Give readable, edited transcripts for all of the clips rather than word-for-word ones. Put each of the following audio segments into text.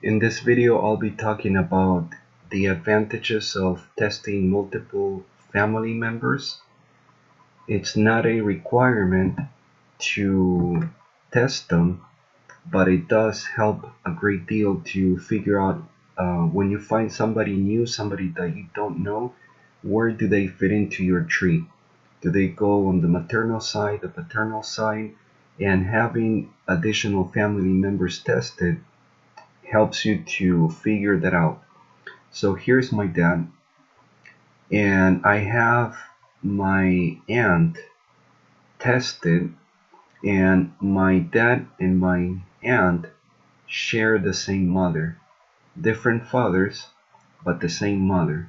In this video, I'll be talking about the advantages of testing multiple family members. It's not a requirement to test them, but it does help a great deal to figure out when you find somebody new, somebody that you don't know, where do they fit into your tree? Do they go on the maternal side, the paternal side? And having additional family members tested helps you to figure that out. So here's my dad, and I have my aunt tested, and my dad and my aunt share the same mother, different fathers, but the same mother.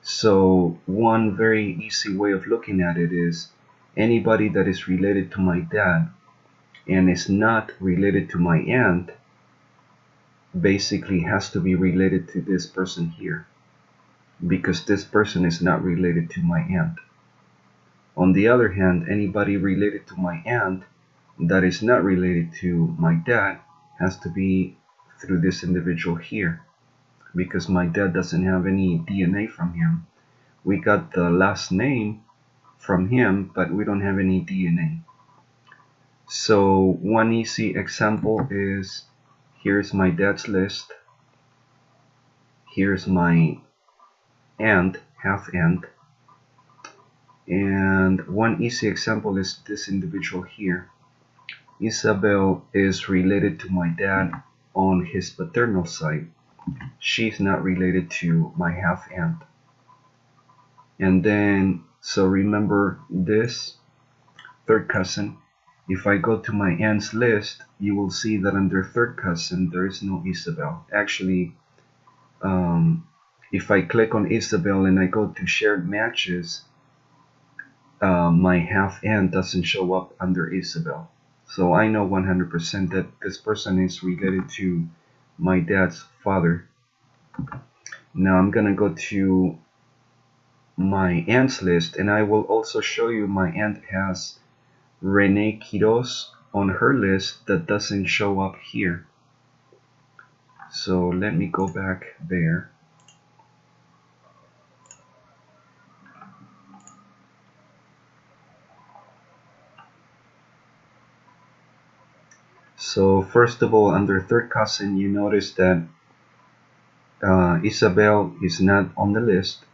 So one very easy way of looking at it is anybody that is related to my dad and is not related to my aunt basically has to be related to this person here, because this person is not related to my aunt. On the other hand, anybody related to my aunt that is not related to my dad has to be through this individual here, because my dad doesn't have any DNA from him. We got the last name from him, but we don't have any DNA. So one easy example is, here's my dad's list, here's my aunt, half aunt, and one easy example is this individual here. Isabel is related to my dad on his paternal side. She's not related to my half aunt. And then, so remember this third cousin. If I go to my aunt's list, you will see that under third cousin there is no Isabel. Actually, if I click on Isabel and I go to shared matches, my half aunt doesn't show up under Isabel. So I know 100% that this person is related to my dad's father. Now I'm gonna go to my aunt's list, and I will also show you my aunt has Rene Quiroz on her list that doesn't show up here. So let me go back there. So first of all, under third cousin, you notice that Isabel is not on the list,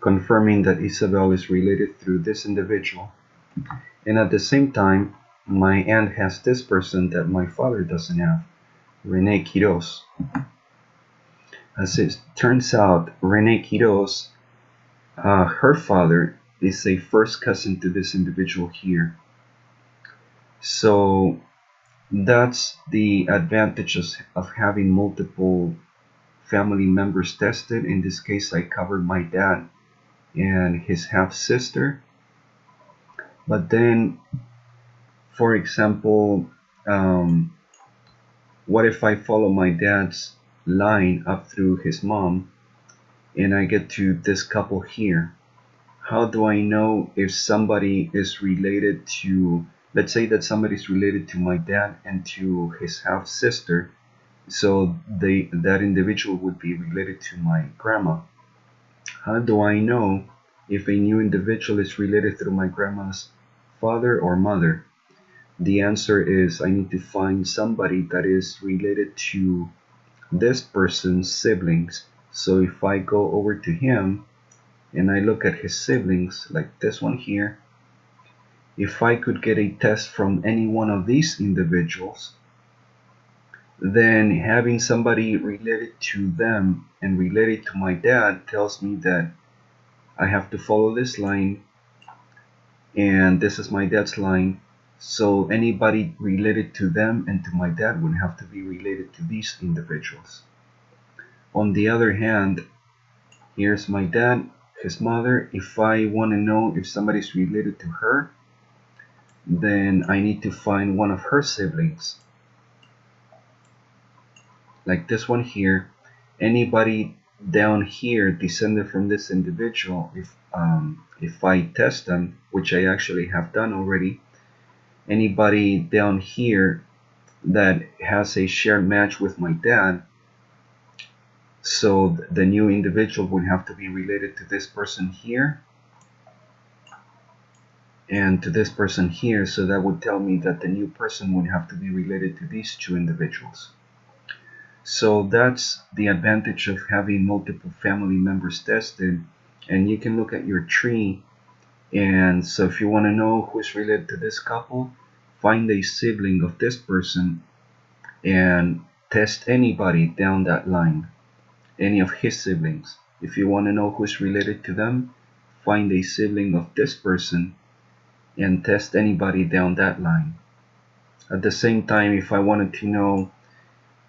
confirming that Isabel is related through this individual. And at the same time, my aunt has this person that my father doesn't have, Rene Quiroz. As it turns out, Rene Quiroz, her father is a first cousin to this individual here. So that's the advantages of having multiple family members tested. In this case, I covered my dad and his half-sister. But then, for example, what if I follow my dad's line up through his mom and I get to this couple here? How do I know if somebody is related to, let's say that somebody is related to my dad and to his half-sister, so that individual would be related to my grandma. How do I know if a new individual is related through my grandma's father or mother? The answer is I need to find somebody that is related to this person's siblings. So if I go over to him and I look at his siblings, like this one here, if I could get a test from any one of these individuals, then having somebody related to them and related to my dad tells me that I have to follow this line, and this is my dad's line. So anybody related to them and to my dad would have to be related to these individuals. On the other hand, here's my dad, his mother. If I want to know if somebody's related to her, then I need to find one of her siblings. Like this one here. Anybody down here descended from this individual, if I test them, which I actually have done already, anybody down here that has a shared match with my dad. So the new individual would have to be related to this person here and to this person here. So that would tell me that the new person would have to be related to these two individuals. So that's the advantage of having multiple family members tested. And you can look at your tree, and so if you want to know who's related to this couple, find a sibling of this person and test anybody down that line, any of his siblings. If you want to know who's related to them, find a sibling of this person and test anybody down that line. At the same time, if I wanted to know,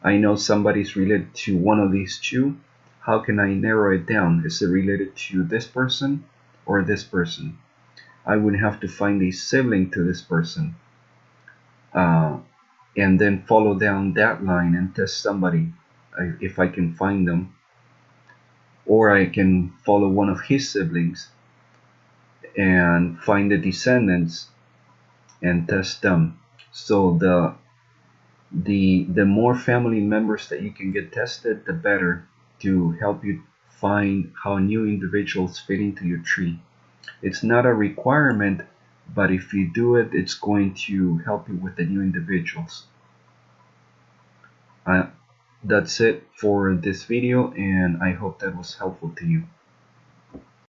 I know somebody's related to one of these two, how can I narrow it down? Is it related to this person or this person? I would have to find a sibling to this person, and then follow down that line and test somebody if I can find them. Or I can follow one of his siblings and find the descendants and test them. So the more family members that you can get tested, the better, to help you find how new individuals fit into your tree. It's not a requirement, but if you do it, it's going to help you with the new individuals. That's it for this video, and I hope that was helpful to you.